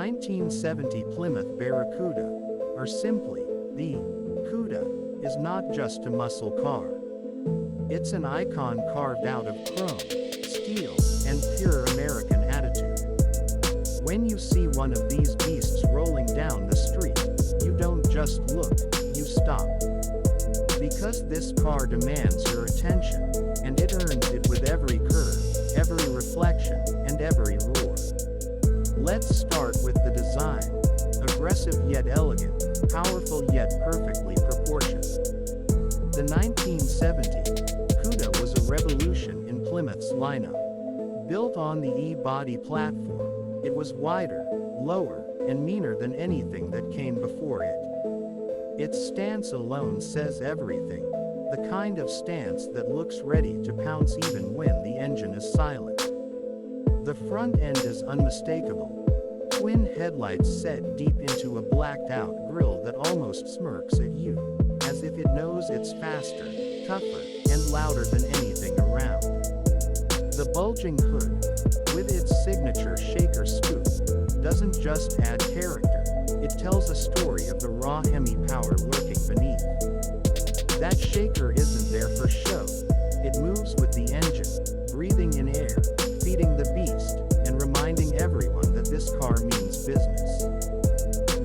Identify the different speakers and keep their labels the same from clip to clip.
Speaker 1: 1970 Plymouth Barracuda, or simply, the Cuda, is not just a muscle car. It's an icon carved out of chrome, steel, and pure American attitude. When you see one of these beasts rolling down the street, you don't just look, you stop. Because this car demands your attention, and it earns it with every curve, every reflection, and every roar. Let's start with the design. Aggressive yet elegant, powerful yet perfectly proportioned. The 1970 Cuda was a revolution in Plymouth's lineup. Built on the E-body platform, it was wider, lower, and meaner than anything that came before it. Its stance alone says everything, the kind of stance that looks ready to pounce even when the engine is silent. The front end is unmistakable. Twin headlights set deep into a blacked-out grille that almost smirks at you, as if it knows it's faster, tougher, and louder than anything around. The bulging hood, with its signature shaker scoop, doesn't just add character, it tells a story of the raw Hemi power lurking beneath. That shaker isn't there for show, it moves with the engine, breathing in air, feeding the beast, and reminding everyone that this car means business.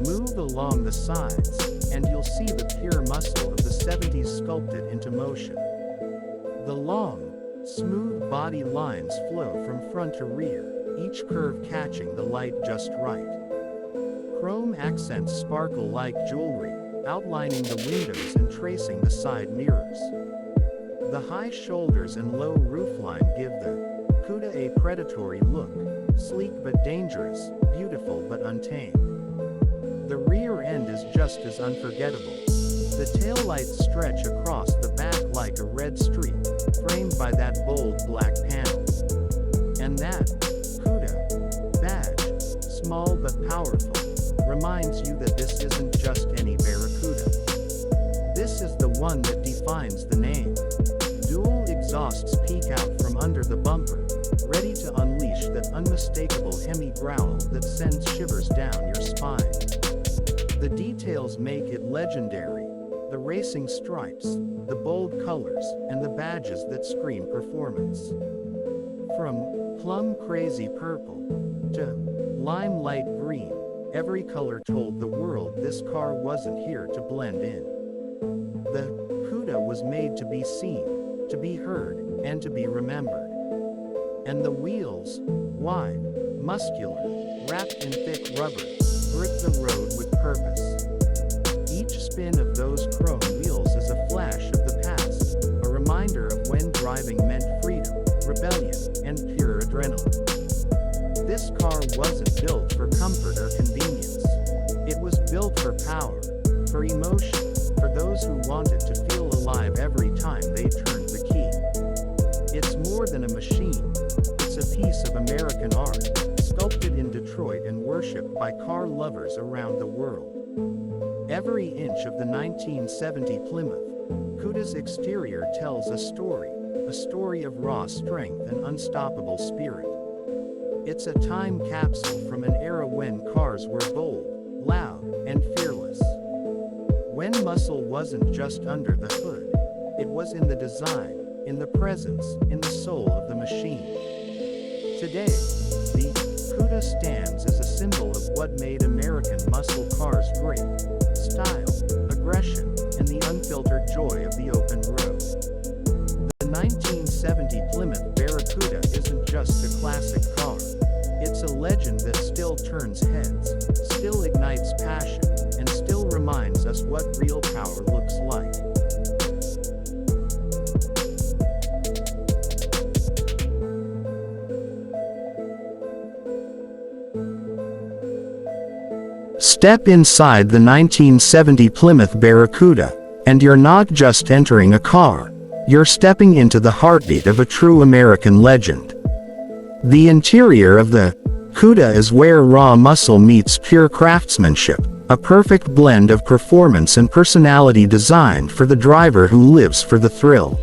Speaker 1: Move along the sides, and you'll see the pure muscle of the 70s sculpted into motion. The long, smooth body lines flow from front to rear, each curve catching the light just right. Chrome accents sparkle like jewelry, outlining the windows and tracing the side mirrors. The high shoulders and low roofline give the Cuda a predatory look, sleek but dangerous, beautiful but untamed. The rear end is just as unforgettable. The taillights stretch across the back like a red streak, framed by that bold black panel. And that Cuda badge, small but powerful, reminds you that this isn't just any Barracuda. This is the one that defines the name. Dual exhausts peek out from under the bumper, ready to unleash that unmistakable Hemi growl that sends shivers down your spine. The details make it legendary. The racing stripes, the bold colors, and the badges that scream performance. From plum crazy purple to limelight green, every color told the world this car wasn't here to blend in. The Cuda was made to be seen, to be heard, and to be remembered. And the wheels, wide, muscular, wrapped in thick rubber, grip the road with purpose. Each spin of those chrome wheels is a flash of the past, a reminder of when driving meant freedom, rebellion, and pure adrenaline. This car wasn't built for comfort or convenience. It was built for power, for emotion, for those who wanted to feel alive every time they turned the key. It's more than a machine. It's a piece of American art, sculpted in Detroit and worshipped by car lovers around the world. Every inch of the 1970 Plymouth Cuda's exterior tells a story of raw strength and unstoppable spirit. It's a time capsule from an era when cars were bold, loud, and fearless. When muscle wasn't just under the hood, it was in the design, in the presence, in the soul of the machine. Today, the Cuda stands as a symbol of what made American muscle cars great: style, aggression, and the unfiltered joy of the open road. The 1970 Plymouth Barracuda isn't just a classic car. It's a legend that still turns heads, still ignites passion, and still reminds us what real power looks like. Step inside the 1970 Plymouth Barracuda, and you're not just entering a car, you're stepping into the heartbeat of a true American legend. The interior of the Cuda is where raw muscle meets pure craftsmanship, a perfect blend of performance and personality designed for the driver who lives for the thrill.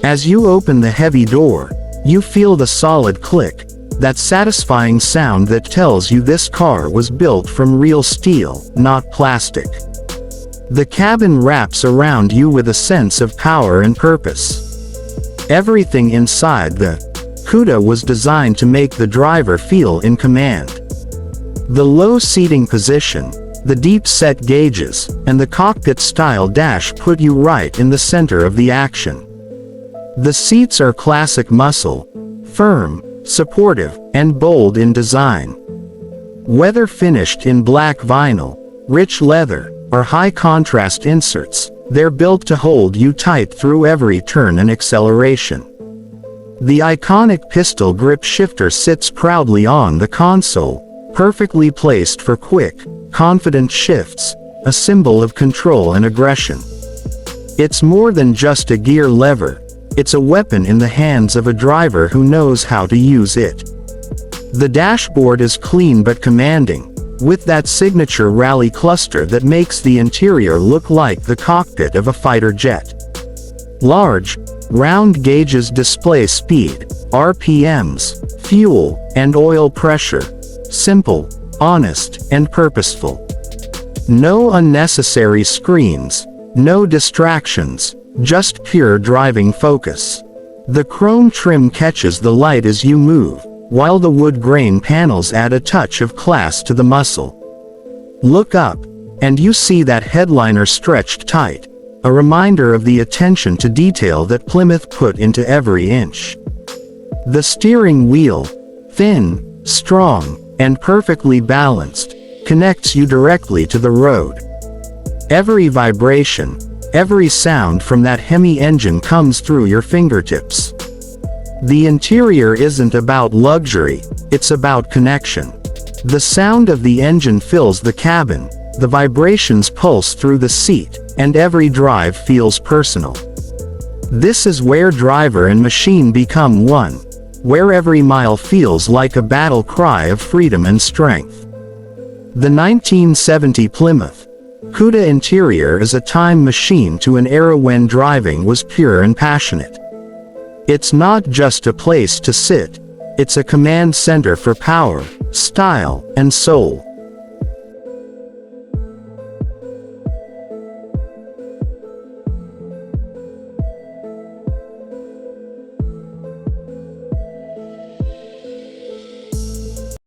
Speaker 1: As you open the heavy door, you feel the solid click, That satisfying sound that tells you this car was built from real steel, not plastic. The cabin wraps around you with a sense of power and purpose. Everything inside the Cuda was designed to make the driver feel in command. The low seating position, the deep-set gauges, and the cockpit-style dash put you right in the center of the action. The seats are classic muscle, firm, supportive, and bold in design. Whether finished in black vinyl, rich leather, or high-contrast inserts, they're built to hold you tight through every turn and acceleration. The iconic pistol grip shifter sits proudly on the console, perfectly placed for quick, confident shifts, a symbol of control and aggression. It's more than just a gear lever, it's a weapon in the hands of a driver who knows how to use it. The dashboard is clean but commanding, with that signature rally cluster that makes the interior look like the cockpit of a fighter jet. Large, round gauges display speed, RPMs, fuel, and oil pressure. Simple, honest, and purposeful. No unnecessary screens, no distractions, just pure driving focus. The chrome trim catches the light as you move, while the wood grain panels add a touch of class to the muscle. Look up, and you see that headliner stretched tight, a reminder of the attention to detail that Plymouth put into every inch. The steering wheel, thin, strong, and perfectly balanced, connects you directly to the road. Every vibration, every sound from that Hemi engine comes through your fingertips. The interior isn't about luxury, it's about connection. The sound of the engine fills the cabin, the vibrations pulse through the seat, and every drive feels personal. This is where driver and machine become one, where every mile feels like a battle cry of freedom and strength. The 1970 Plymouth Cuda interior is a time machine to an era when driving was pure and passionate. It's not just a place to sit, it's a command center for power, style, and soul.